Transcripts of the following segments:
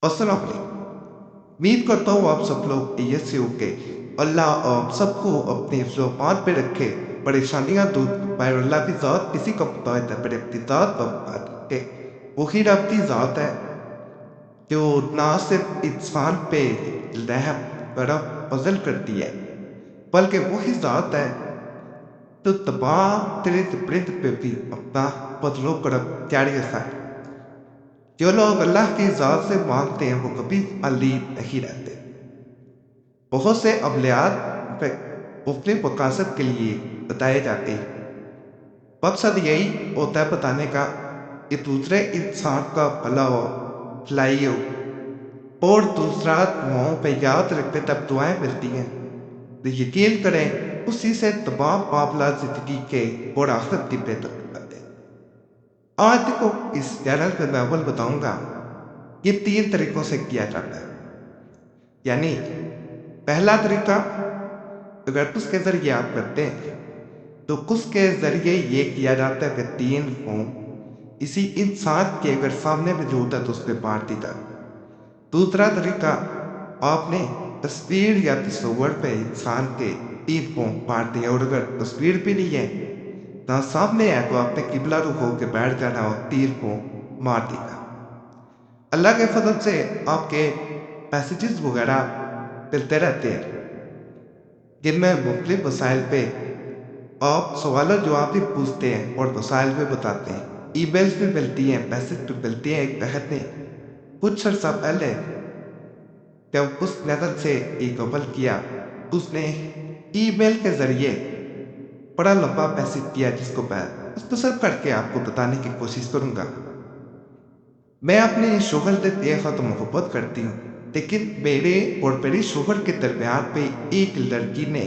السلام علیکم۔ امید کرتا ہوں آپ سب لوگ عیت سے ہو کے اللہ آپ سب کو اپنے حفظ و امان پہ رکھے، پریشانیاں دور پائے۔ اللہ کی ذات کسی کا محتاج ہے، پر اپنی ذات پر رکھے۔ وہی رب کی ذات ہے جو نہ صرف انسان پہ رحم کرم فضل کرتی ہے، بلکہ وہی ذات ہے جو تمام ترد پرند پہ بھی اپنا فضل و کرم جاری رکھتا ہے۔ جو لوگ اللہ کی ذات سے مانگتے ہیں وہ کبھی خالی نہیں رہتے۔ بہت سے عملیات مختلف مقاصد کے لیے بتائے جاتے ہیں۔ مقصد یہی ہوتا ہے بتانے کا کہ دوسرے انسان کا بھلا ہو، بھلائی ہو، اور دوسرا دعاؤں پہ یاد رکھتے تب دعائیں ملتی ہیں۔ تو یقین کریں اسی سے تمام معاملات زندگی کے اور آخرت کی بہتر کرتے ہیں۔ آج دیکھو اس چینل پہ میں اول بتاؤں گا یہ 3 طریقوں سے کیا جاتا ہے۔ یعنی پہلا طریقہ، اگر اس کے ذریعے آپ کرتے ہیں تو اس کے ذریعے یہ کیا جاتا ہے کہ 3 ہوں اسی انسان کے اگر سامنے موجود ہے تو اس پہ مار دی جائے۔ دوسرا طریقہ، آپ نے تصویر یا تصور پہ انسان کے 3 ہوں مار دیا، اور اگر تصویر بھی نہیں ہے نہ سامنے ہے تو آپ نے قبلہ رخ ہو کے بیٹھ جانا اور 3 ہوں مار دیا۔ اللہ کے فضل سے آپ کے میسیجز وغیرہ ملتے رہتے ہیں جن میں مختلف مسائل پہ آپ سوال و جواب بھی پوچھتے ہیں اور مسائل بھی بتاتے ہیں۔ ای میلز بھی ملتی ہیں، میسج بھی ملتی ہیں۔ ایک بہن نے کچھ عرصہ پہلے جب اس چینل سے ایک عمل کیا، اس نے ای میل کے ذریعے بڑا لمبا میسج کیا جس کو میں مختصر کر کے آپ کو بتانے کی کوشش کروں گا۔ میں اپنے شوہر سے بے حد محبت کرتی ہوں، لیکن میرے اور میرے شوہر کے درمیان پہ ایک لڑکی نے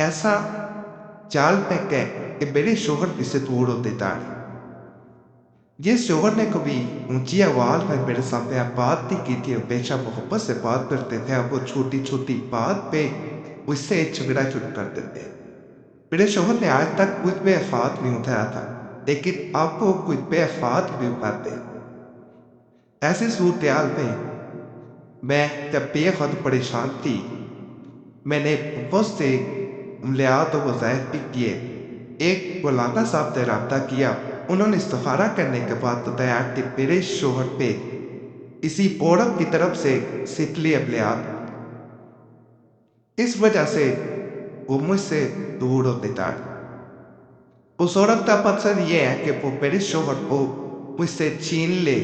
ایسا جال پھینکا کہ میرے شوہر مجھ سے دور ہوتے جا رہے۔ جس شوہر نے کبھی اونچی آواز میں میرے سامنے بات نہیں کی تھی، ہمیشہ محبت سے بات کرتے تھے، اب وہ چھوٹی چھوٹی بات پہ مجھ سے جھگڑا شروع کر دیتے۔ میرے شوہر نے آج تک کچھ بے ہاتھ نہیں اٹھایا تھا، لیکن آپ کو کچھ بے ہاتھ بھی اٹھاتے۔ ایسی صورتحال میں میں جب بے حد پریشان تھی، میں نے بہت سے عملیات و وظائف بھی کیے۔ ایک مولانا صاحب سے رابطہ کیا، انہوں نے استخارہ کرنے کے بعد بتایا کہ میرے شوہر پہ کسی عورت کی طرف سے سفلی عملیات، اس وجہ سے وہ مجھ سے دور ہوتے جا رہے۔ اس عورت کا مقصد یہ ہے کہ وہ میرے شوہر کو مجھ سے چھین لے،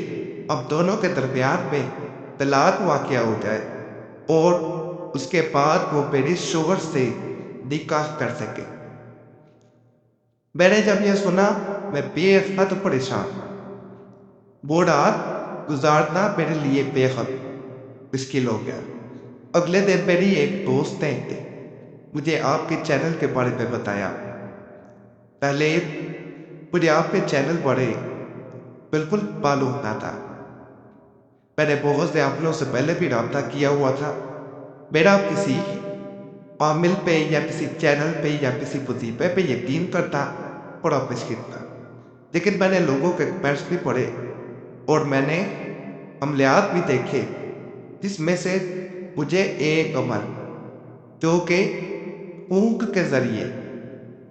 اب دونوں کے درمیان میں طلاق واقع ہو جائے اور اس کے بعد وہ میرے شوہر سے نکاح کر سکے۔ میں نے جب یہ سنا میں بے حد پریشان۔ وہ رات گزارنا میرے لیے بے حد مشکل ہو گیا۔ اگلے دن میری ایک دوست نے مجھے آپ کے چینل کے بارے میں بتایا۔ پہلے مجھے آپ کے چینل بارے بالکل معلوم نہ تھا۔ میں نے بہت سے عملوں سے پہلے بھی رابطہ کیا ہوا تھا۔ میرا کسی عامل پہ یا کسی چینل پہ یا کسی وظیفے پہ یقین کرتا بڑا مشکل تھا، لیکن میں نے لوگوں کے کمنٹس بھی پڑھے اور میں نے عملیات بھی دیکھے جس میں سے مجھے ایک عمل جو کہ اونگ کے ذریعے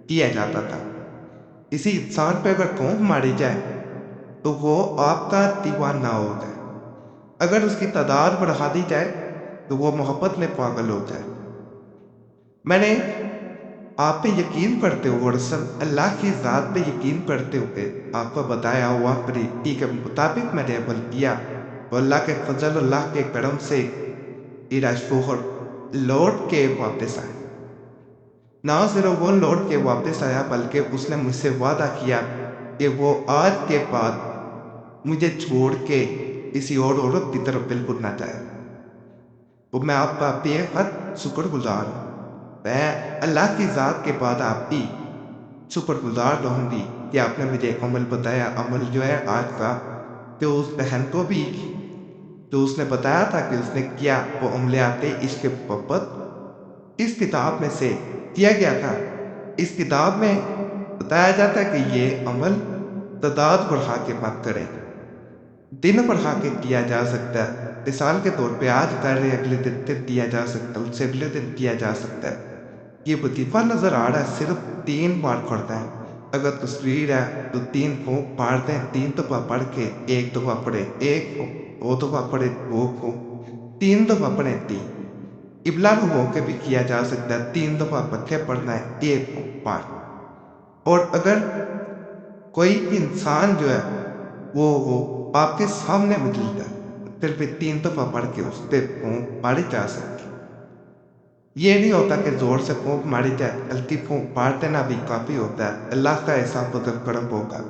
کیا جاتا تھا، کسی انسان پہ اگر پھونک ماری جائے تو وہ آپ کا دیوانہ ہو جائے، اگر اس کی تعداد بڑھا دی جائے تو وہ محبت میں پاگل ہو جائے۔ میں نے آپ پہ یقین کرتے ہوئے اور اللہ کی ذات پہ یقین کرتے ہوئے آپ کو بتایا ہوا طریقے کے مطابق میں نے عمل کیا، تو اللہ کے فضل، اللہ کے کرم سے میرا شوہر لوٹ کے واپس آیا۔ نہ صرف وہ لوٹ کے واپس آیا بلکہ اس نے مجھ سے وعدہ کیا کہ وہ آج کے بعد مجھے چھوڑ کے کسی اور عورت کی طرف بالکل نہ جائے۔ تو میں آپ کا بے حد شکر گزار ہوں۔ میں اللہ کی ذات کے بعد آپ کی شکر گزار رہوں گی کہ آپ نے مجھے عمل بتایا۔ عمل جو ہے آج کا، جو اس بہن کو بھی جو اس نے بتایا تھا کہ اس نے کیا، وہ عملیات عشق محبت اس کتاب میں سے کیا گیا تھا۔ اس کتاب میں بتایا جاتا ہے کہ یہ عمل تعداد بڑھا کے مت کریں، دن بڑھا کے کیا جا سکتا ہے، مثال کے طور پہ آج کر رہے اگلے دن دیا جا سکتا ہے، اس سے اگلے دن کیا جا سکتا ہے۔ یہ وظیفہ نظر آ رہا ہے، صرف 3 بار پڑھتا ہے۔ اگر تصویر ہے تو 3 پھونک مارتے ہیں، 3 دفعہ پڑھ کے 1 دفعہ پڑھے 1 پھونک، 2 دفعہ پڑھے 2 پھونک، 3 دفعہ پڑھے 3۔ ابلا ہو کے بھی کیا جا سکتا ہے، 3 دفعہ پکے پڑھنا ہے 1 پھونک مار۔ اور اگر کوئی انسان جو ہے وہ آپ کے سامنے موجود ہے، پھر بھی 3 دفعہ پڑھ کے اس پہ پھونک ماری جا سکتی۔ یہ نہیں ہوتا کہ زور سے پھونک ماری جائے، ہلکی پھونک مار دینا بھی کافی ہوتا ہے۔ اللہ کا ایسا فضل کرم ہوگا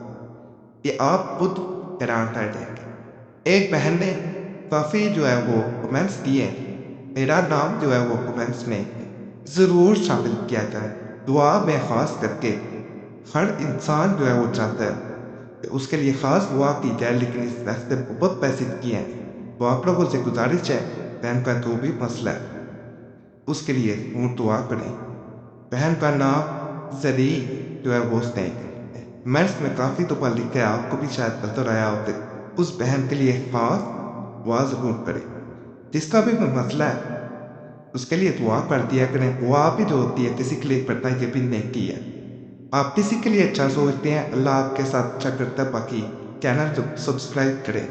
کہ آپ خود حیران رہ جائیں گے۔ ایک بہن نے کافی جو ہے وہ کمنٹس دیے، میرا نام جو ہے وہ کمنٹس میں ضرور شامل کیا جائے۔ دعا میں خاص کر کے ہر انسان جو ہے وہ چاہتا ہے کہ اس کے لیے خاص دعا کی جائے، لیکن اس راستے بہت پیسے کیے ہیں، تو آپ لوگوں سے گزارش ہے بہن کا جو بھی مسئلہ ہے اس کے لیے دعا کریں۔ بہن کا نام زری جو ہے وہ کمنٹس میں کافی دفعہ لکھا ہے، آپ کو بھی شاید نظر آیا ہوتے، اس بہن کے لیے خاص دعا ضرور کریں۔ جس کا بھی کوئی مسئلہ ہے اس کے لیے دعا کر دیا کریں۔ دعا بھی جو ہوتی ہے کسی کے لیے کرنا یہ بھی نیکی ہے۔ آپ کسی کے لیے اچھا سوچتے ہیں، اللہ آپ کے ساتھ اچھا کرتا ہے۔ باقی چینل سبسکرائب کریں،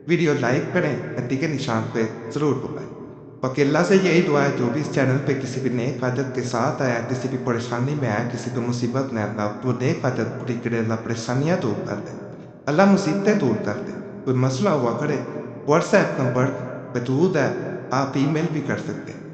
ویڈیو لائک کریں، گھنٹی کے نشان پہ ضرور دبائیں۔ باقی اللہ سے یہی دعا ہے جو بھی اس چینل پہ کسی بھی نیک حاجت کے ساتھ آیا، کسی بھی پریشانی میں آیا، کسی بھی مصیبت میں آتا، وہ نیک حاجت پوری کرے، اللہ پریشانیاں دور کر دے، اللہ مصیبتیں دور کر دے۔ کوئی مسئلہ ہوا کرے، واٹس ایپ نمبر موجود ہے، آپ ای میل بھی کر سکتے ہیں۔